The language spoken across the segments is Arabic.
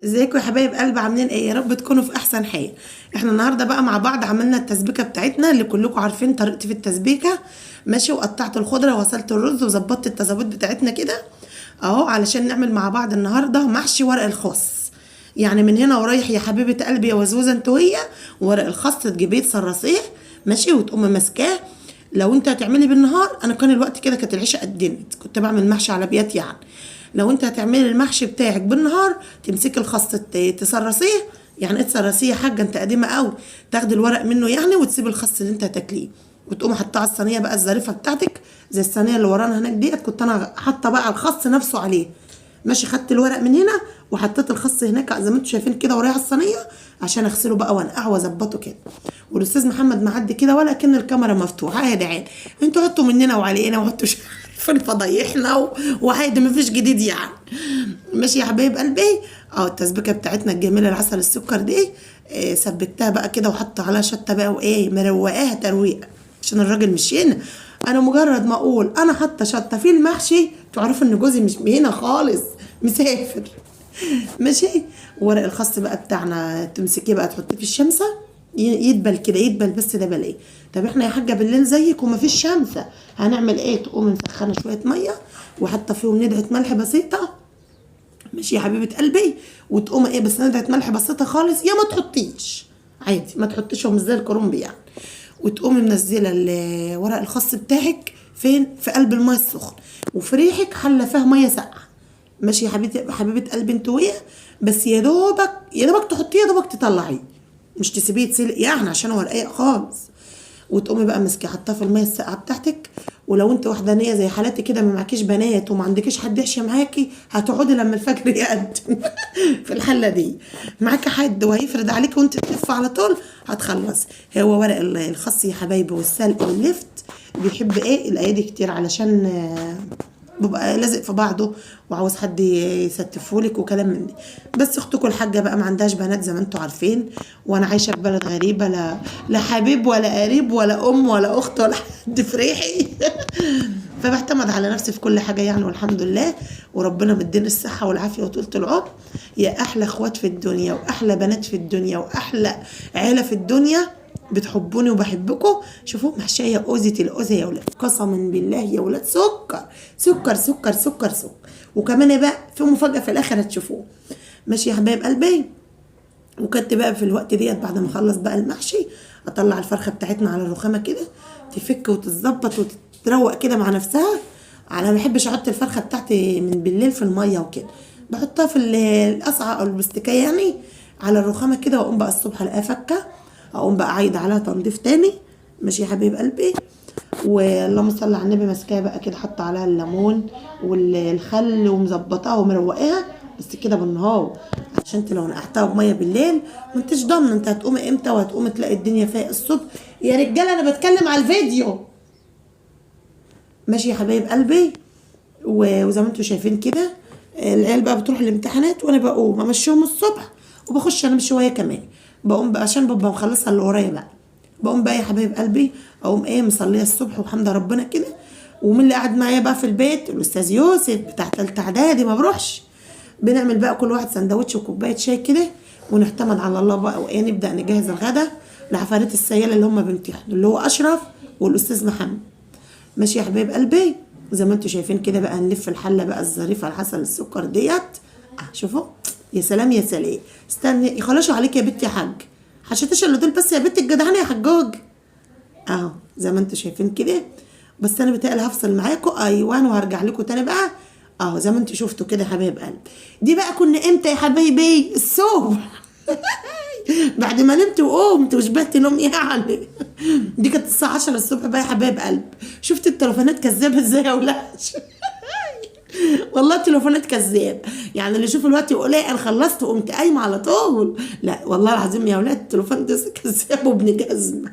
ازيكم يا حبايب قلب، عاملين ايه؟ يا رب تكونوا في احسن حال. احنا النهارده بقى مع بعض عملنا التسبيكه بتاعتنا اللي كلكم عارفين طريقتي في التسبيكه. ماشي، وقطعت الخضره وغسلت الرز وظبطت التظابيط بتاعتنا كده اهو، علشان نعمل مع بعض النهارده محشي ورق الخاص. يعني من هنا ورايح يا حبيبه قلبي يا وزوزه انت وهي، ورق الخاص تجيبيه تسرسيه ماشي وتقومي ماسكاه. لو انت هتعملي بالنهار، انا كان الوقت كده كانت العشاء قدمت، كنت بعمل محشي على بيات يعني. لو انت هتعملي المحشي بتاعك بالنهار، تمسكي الخس تسرسيه. يعني ايه تسرسيه يا حاجه؟ انت قديمه قوي. تاخدي الورق منه يعني وتسيبي الخس اللي انت هتاكليه، وتقومي حاطاه على الصينيه بقى الظريفه بتاعتك، زي الصينيه اللي ورانا هناك ديت، كنت انا حاطه بقى الخس نفسه عليه. ماشي، خدت الورق من هنا وحطيت الخس هناك زي ما انتم شايفين كده ورايا على الصينيه، عشان اغسله بقى وانقعه واظبطه كده. والاستاذ محمد معدي كده ولا كان الكاميرا مفتوحه، عادي عادي، انتوا حطوا مننا وعلينا وحطوا فين فضايحنا وعادي مفيش جديد يعني. ماشي يا حبايب قلبي، التسبيكه بتاعتنا الجميله العسل السكر دي، سبكتها بقى كده وحط عليها شطه بقى وايه مروقاها ترويقه، عشان الراجل مش هنا. انا مجرد ما اقول انا حاطه شطه في المحشي تعرفوا ان جوزي مش هنا خالص، مسافر. ماشي. ورق الخس بقى بتاعنا تمسكيه بقى تحطيه في الشمسه، يدبل كده، يدبل بس ده بل ايه. طب احنا يا حاجه بالليل زيك ومفيش شمسه، هنعمل ايه؟ تقومي مسخنه شويه ميه وحاطه فيهم ندعه ملح بسيطه، ماشي يا حبيبه قلبي، وتقومي ايه بس ندعه ملح بسيطه خالص، يا ما تحطيش عادي، ما تحطيشهم مش زي الكرنب يعني. وتقومي منزله ورق الخس بتاعك فين؟ في قلب الميه السخن، وفي ريحك حله فيها ميه ساقعه. ماشي يا حبيبه قلبي انتويه، بس يا دوبك يا دوبك تحطيه، يا دوبك تطلعيه، مش تسيبيه يتسلق يعني عشان هو رقيق خالص. وتقومي بقى ماسكه حطاه في الميه الساقعه بتاعتك. ولو انت وحدانيه زي حالاتي كده ما معكيش بنات وما عندكيش حد يحشي معاكي، هتقعدي لما الفجر يقدم في الحله دي معاكي حد وهيفرد عليكي وانت تلف على طول هتخلص. هو ورق الخس يا حبايبي والسلق واللفت بيحب ايه الايادي كتير، علشان بيبقى لازق في بعضه وعاوز حد يستفهولك وكلام من دي. بس اختكم الحاجه بقى ما عندهاش بنات زي ما انتم عارفين، وانا عايشه في بلد غريبه، لا حبيب ولا قريب ولا ام ولا اخت ولا حد في ريحي فبعتمد على نفسي في كل حاجه يعني، والحمد لله. وربنا مديني الصحه والعافيه وطولة العمر. يا احلى اخوات في الدنيا واحلى بنات في الدنيا واحلى عيله في الدنيا بتحبوني وبحبكم. شوفوا محشيه اوزه الاوزه يا ولاد، قسما بالله يا ولاد، سكر سكر سكر سكر سكر. وكمان بقى في مفاجاه في الاخر هتشوفوه. ماشي يا حبايب قلبي. وكنت بقى في الوقت ديت بعد ما اخلص بقى المحشي، اطلع الفرخه بتاعتنا على الرخامه كده، تفك وتتظبط وتتروق كده مع نفسها. انا ما بحبش احط الفرخه بتاعتي من بالليل في الميه وكده، بحطها في القصعه او المستكايه يعني على الرخامه كده، واقوم بقى الصبح الاقيها فكه، اقوم بقى عايده عليها تنظيف تاني. ماشي يا حبيب قلبي. واللهم صل على النبي، ماسكاها بقى كده حاطه عليها الليمون والخل ومظبطاها ومروقاها بس كده بالنهار، عشان انت لو نقعتها بميه بالليل ما انتش ضامنه انت هتقومي امتى، وهتقومي تلاقي الدنيا فايقه الصبح. يا رجاله انا بتكلم على الفيديو. ماشي يا حبايب قلبي. وزي ما انتم شايفين كده العيال بقى بتروح الامتحانات، وانا بقوم امشيهم الصبح وبخش انام شويه كمان. بقوم بقى عشان ببقى مخلصه اللي ورايا بقى، بقوم بقى يا حبايب قلبي اقوم ايه مصليه الصبح وحمد ربنا كده. ومين اللي قاعد معايا بقى في البيت؟ الاستاذ يوسف بتاع تالتة اعدادي ما بروحش. بنعمل بقى كل واحد سندوتش وكوبايه شاي كده، ونعتمد على الله بقى، وايه نبدا نجهز الغدا لعفاريت السياله اللي هم بيمتحنوا، اللي هو اشرف والاستاذ محمد. ماشي يا حبايب قلبي. زي ما انتم شايفين كده بقى نلف الحله بقى الظريفه العسل السكر ديت. شوفوا يا سلام يا سلام. استني يخلصوا عليك يا بنت يا حاج، حشيتش اللي دول بس يا بنت الجدعانه يا حجاج. زي ما انتم شايفين كده. بس انا بتقل هفصل معاكم ايوان وهرجع لكم تاني بقى. زي ما انتم شفتوا كده يا حبايب قلبي. دي بقى كنا امتى يا حبايبي؟ الصبح بعد ما نمت وقمت وشبعت نوم يعني. دي كانت الساعه 10 الصبح بقى يا حبايب قلب. شفت التليفونات كذابه ازاي يا ولاد؟ والله التليفونات كذاب يعني، اللي يشوف الوقت يقول ايه انا خلصت وقمت قايمه على طول. لا والله العظيم يا ولاد التليفون ده كذاب وابن جزمه.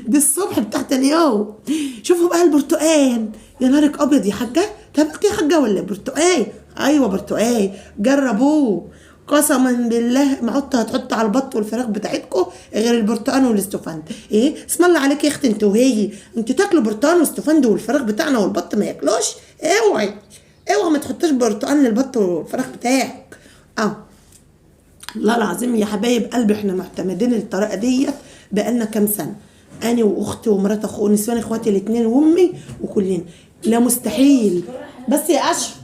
دي الصبح بتاعت اليوم. شوفوا بقى البرتقال، يا نارك ابيض يا حاجه. طب يا حاجه ولا برتقال؟ ايوه برتقال، جربوه قسما بالله ما هتحط على البط والفراخ بتاعتكم غير البرتقال والاستفند. ايه اسم الله عليك يا اختي انت وهي، انتوا تاكلوا برتقال واستفند والفراخ بتاعنا والبط ما ياكلوش؟ اوعي اوعي ما تحطوش برتقال للبط والفراخ بتاعك. والله العظيم يا حبايب قلبي احنا معتمدين الطريقه ديت بقالنا كام سنه، انا واختي ومرات اخو ونسوان اخواتي الاثنين وامي وكلنا. لا مستحيل، بس يا اشرف،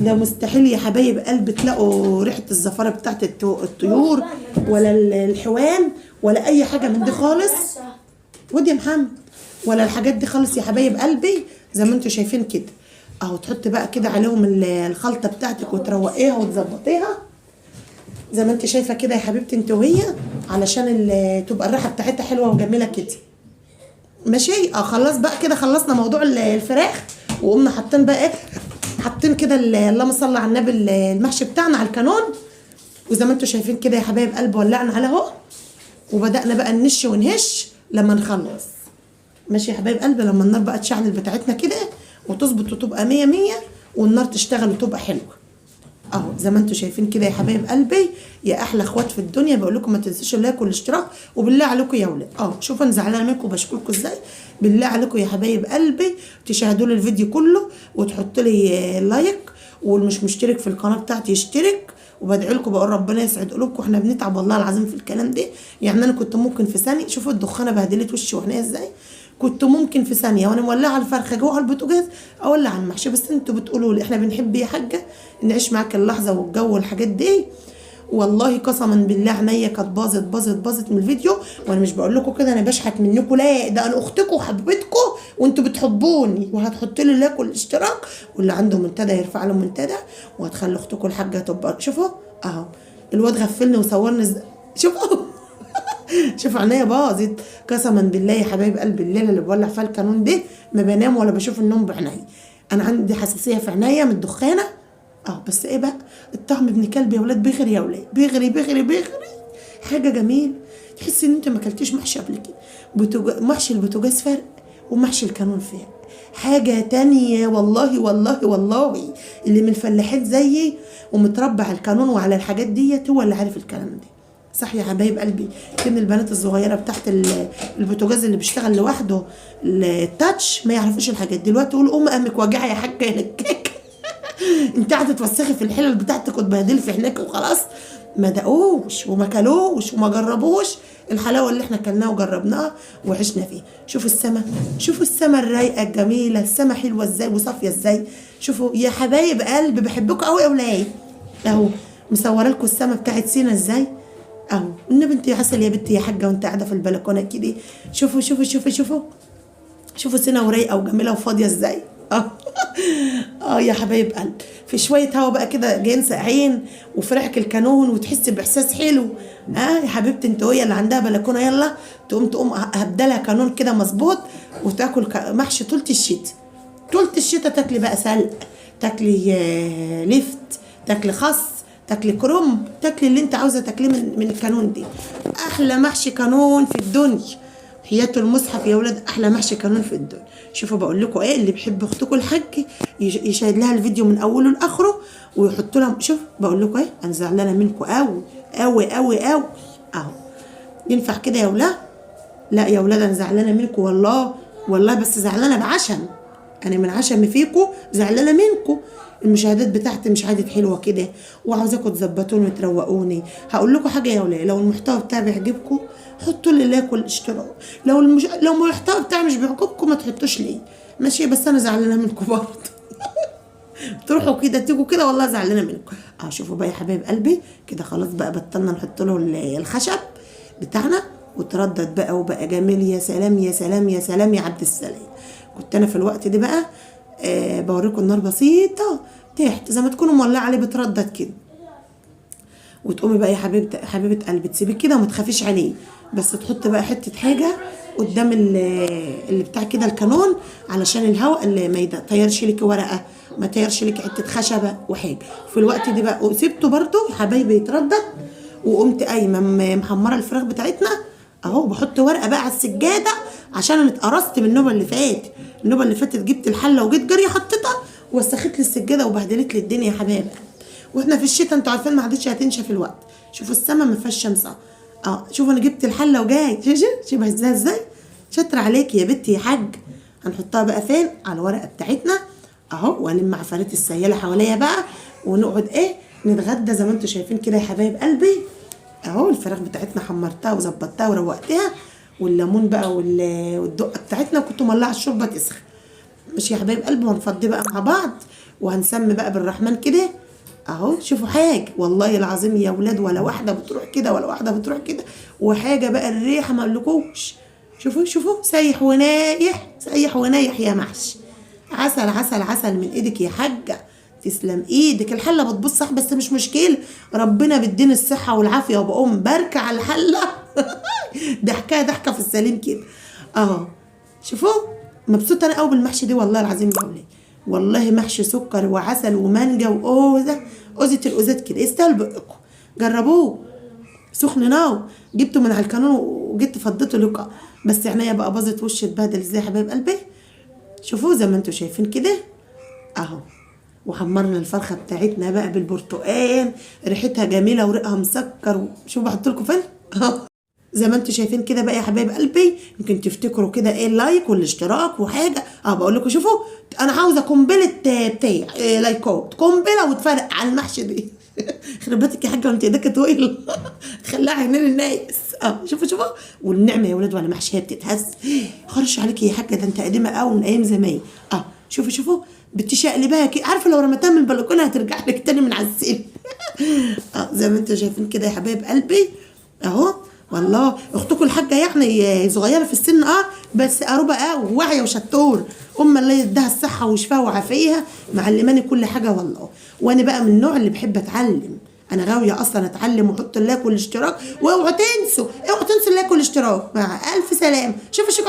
ده مستحيل يا حبايب قلبي تلاقوا ريحه الزفاره بتاعت الطيور ولا الحيوان ولا اي حاجه من دي خالص. ودي يا محمد، ولا الحاجات دي خالص يا حبايب قلبي. زي ما انتوا شايفين كده اهو، تحط بقى كده عليهم الخلطه بتاعتك وتروقيها وتظبطيها زي ما انت شايفه كده يا حبيبتي انت وهي، علشان تبقى الريحه بتاعتها حلوه وجميله كده. ماشي. خلاص بقى كده خلصنا موضوع الفراخ، وقمنا حاطين بقى ايه، حاطين كده اللهم صل على النبي المحشي بتاعنا على الكانون. وزي ما انتوا شايفين كده يا حبايب قلب ولعنا عليه اهو، وبدأنا بقى ننش ونهش لما نخلص. ماشي يا حبايب قلبي، لما النار بقى تشعل بتاعتنا كده وتظبط وتبقى 100 100 والنار تشتغل وتبقى حلوه اهو زي ما انتوا شايفين كده يا حبايب قلبي. يا احلى اخوات في الدنيا، بقول لكم ما تنسوش اللايك والاشتراك، وبالله عليكم يا ولاد شوفوا انا زعلانه منكم وبشكركم ازاي. بالله عليكم يا حبايب قلبي تشاهدوا لي الفيديو كله وتحطوا لي لايك، واللي مش مشترك في القناه بتاعتي يشترك. وبدعي لكم بقول ربنا يسعد قلوبكم، احنا بنتعب والله العظيم في الكلام ده. يعني انا كنت ممكن في ثانيه، شوفوا الدخانه بهدلت وشي وعينيا ازاي، كنت ممكن في ثانيه وانا مولعه الفرخه جوه البوتاجاز اولع على المحشي. بس انتوا بتقولوا لي احنا بنحب يا حاجه نعيش معاك اللحظه والجو والحاجات دي. والله قسما بالله عينيا كانت باظت من الفيديو. وانا مش بقول لكم كده انا بشحت منكم، لا ده انا اختكم وحبيبتكم وانتوا بتحبوني. وهتحطوا لي اللايك والاشتراك، واللي عنده منتدى يرفع له منتدى، وهتخلي اختكم الحاجه تبقى. شوفوا اهو الواد غفلني وصورني شوفوا شوفوا عينيا باظت قسما بالله يا حبايب قلبي. الليله اللي بولع فيها الكانون دي ما بنام ولا بشوف النوم بعينيا. انا عندي حساسيه في عينيا من الدخانه بس ايه بقى الطعم ابن كلب يا ولاد، بيغري يا ولاد، بيغري حاجه جميل. تحسي ان انت ما اكلتيش محشي قبل كده. محشي البوتاجاز فرق ومحشي الكانون فرق حاجه تانية والله. اللي من الفلاحين زيي ومتربع على الكانون وعلى الحاجات ديت هو اللي عارف الكلام ده. صح يا حبايب قلبي. كان البنات الصغيره بتاعت البوتاجاز اللي بيشتغل لوحده التاتش ما يعرفوش الحاجات دي. دلوقتي تقول امك واجعه يا حاجه يا لكاك انت قاعده توسخي في الحلل بتاعتك وتبهدلي في هناك وخلاص. ما دقوش وما كلوش وما جربوش الحلاوه اللي احنا كلناها وجربناها وعشنا فيه. شوفوا السما الرايقه الجميله، السما حلوه ازاي وصافيه ازاي. شوفوا يا حبايب قلبي بحبكم قوي يا ولاد. اهو مصوره لكم السما بتاعت سينا ازاي اهو. النبي انت يا عسل يا بنتي يا حاجه وانت قاعده في البلكونه كده. شوفوا سينا ورايقه وجميله وفاضيه ازاي. يا حبايب قلب، في شويه هوا بقى كده جايين ساقعين وفرحك الكانون وتحس باحساس حلو. يا حبيبتي انت وهي اللي عندها بلكونه يلا تقوم هبدلها كانون كده مظبوط وتاكل محشي طول الشتاء. تاكلي بقى سلق، تاكلي لفت، تاكلي خس، تاكلي كرنب، تاكلي اللي انت عاوزه تاكليه من الكانون دي. احلى محشي كانون في الدنيا حياة المصحف يا ولاد، احلى محشي كانون في الدنيا. شوفوا بقول لكم ايه، اللي بيحب اختكم الحاج يشاهد لها الفيديو من اوله لاخره ويحط لها. شوف بقول لكم ايه، انا زعلانه منكم قوي اهو. ينفع كده يا ولاد؟ لا يا ولاد انا زعلانه منكم والله بس زعلانه بعشم. انا من عشمي فيكم زعلانه منكم. المشاهدات بتاعتي مش عادت حلوه كده وعاوزاكم تظبطوني وتروقوني. هقول لكم حاجه يا ولاد، لو المحتوى بتاعي بيعجبكم حطوا لي لايك والاشتراك. لو المحتوى بتاعي مش بيعجبكم ما تحطوش لي. ماشي، بس انا زعلانه منكم برضه تروحوا كده تيجوا كده والله زعلانه منكم. شوفوا بقى يا حبايب قلبي كده خلاص بقى بطلنا نحط له الخشب بتاعنا وتردد بقى وبقى جميل. يا سلام يا سلام يا سلام يا عبد السلام. كنت انا في الوقت ده بقى بوريكم النار بسيطه تحت زي ما تكونوا مولعه عليه بتردد كده، وتقومي بقى يا حبيبه قلبي تسيبيه كده وما تخافيش عليه. بس تحط بقى حته حاجه قدام اللي بتاع كده الكانون علشان الهواء اللي ما يطيرش لك ورقه، ما يطيرش لك حته خشبه وحاجه. في الوقت ده بقى وسبته برده يا حبايبي يتردد، وقمت قايمه محمره الفراخ بتاعتنا اهو. بحط ورقه بقى على السجاده عشان انا اتقرصت من النوبه اللي فاتت جبت الحله وجيت جري حطيتها وسخت لي السجاده وبهدلت لي الدنيا يا حبايبي. واحنا في الشتاء انتوا عارفين ما عادتش هتنشف الوقت. شوفوا السما ما فيهاش شمس شوفوا انا جبت الحله وجاي شوفوا ازاي شاطره عليكي يا بنتي يا حاج. هنحطها بقى فين؟ على الورقه بتاعتنا اهو، والم عفاريت السياله حواليا بقى ونقعد نتغدى زي ما انتوا شايفين كده يا حبايب قلبي. اهو الفراخ بتاعتنا حمرتها وظبطتها وروقتها، والليمون بقى والدقه بتاعتنا، وكنت مولعه الشوربه تسخن. ماشي يا حبايب قلبي، وهنفضي بقى مع بعض وهنسمي بقى بالرحمن كده. اهو شوفوا حاجه والله العظيم يا ولاد، ولا واحده بتروح كده ولا واحده بتروح كده، وحاجه بقى الريحه ما اقولكوش. شوفوا شوفوا، سايح ونايح سايح ونايح يا محشي. عسل عسل عسل من ايدك يا حاجه، تسلم ايدك. الحله بتبص صح بس مش مشكله، ربنا بيديني الصحه والعافيه وبقوم باركه على الحله. ضحكه ضحكه في السليم كده. اهو شوفوا، مبسوطه انا قوي بالمحشي دي والله العظيم يا ولاد. والله محشي سكر وعسل ومانجا واوزه، اوزه الاوزات كده يستاهل بقكم. جربوه سخن ناو، جبته من على الكانون وجيت فضيته لقا، بس عينيا بقى باظت وشي اتبهدل ازاي يا حبايب قلبي. شوفوا زي ما انتم شايفين كده اهو. وحمرنا الفرخه بتاعتنا بقى بالبرتقال، ريحتها جميله وريقها مسكر. شوفوا بحط لكم فين اهو، زي ما انتم شايفين كده بقى يا حبايب قلبي. يمكن تفتكروا كده ايه اللايك والاشتراك وحاجه. بقول لكم شوفوا، انا عاوزه قنبله بتاع لايكات، قنبله وتفرق على المحشي دي. خرب بيتك يا حاجه وانت ايدك طويل. خليها عينين الناس. شوفوا شوفوا، والنعمه يا ولاد ولا محشيه بتتهز. خرش عليكي يا حاجه، ده انت قديمه قوي من ايام زمان. شوفوا شوفوا، بتشقلبها كده، عارفه لو رميتها من البلكونه هترجع لك تاني من على السلم. زي ما انتم شايفين كده يا حبايب قلبي اهو. والله اختكم الحاجه يعني صغيره في السن بس قروبه وواعيه وشطور. الله يديها الصحه وشفاها وعافيها، معلماني كل حاجه والله. وانا بقى من النوع اللي بحب اتعلم، انا غاويه اصلا اتعلم. وحط اللايك والاشتراك، واوعوا تنسوا اوعوا تنسوا اللايك والاشتراك. مع الف سلامه. شوفوا شكرا.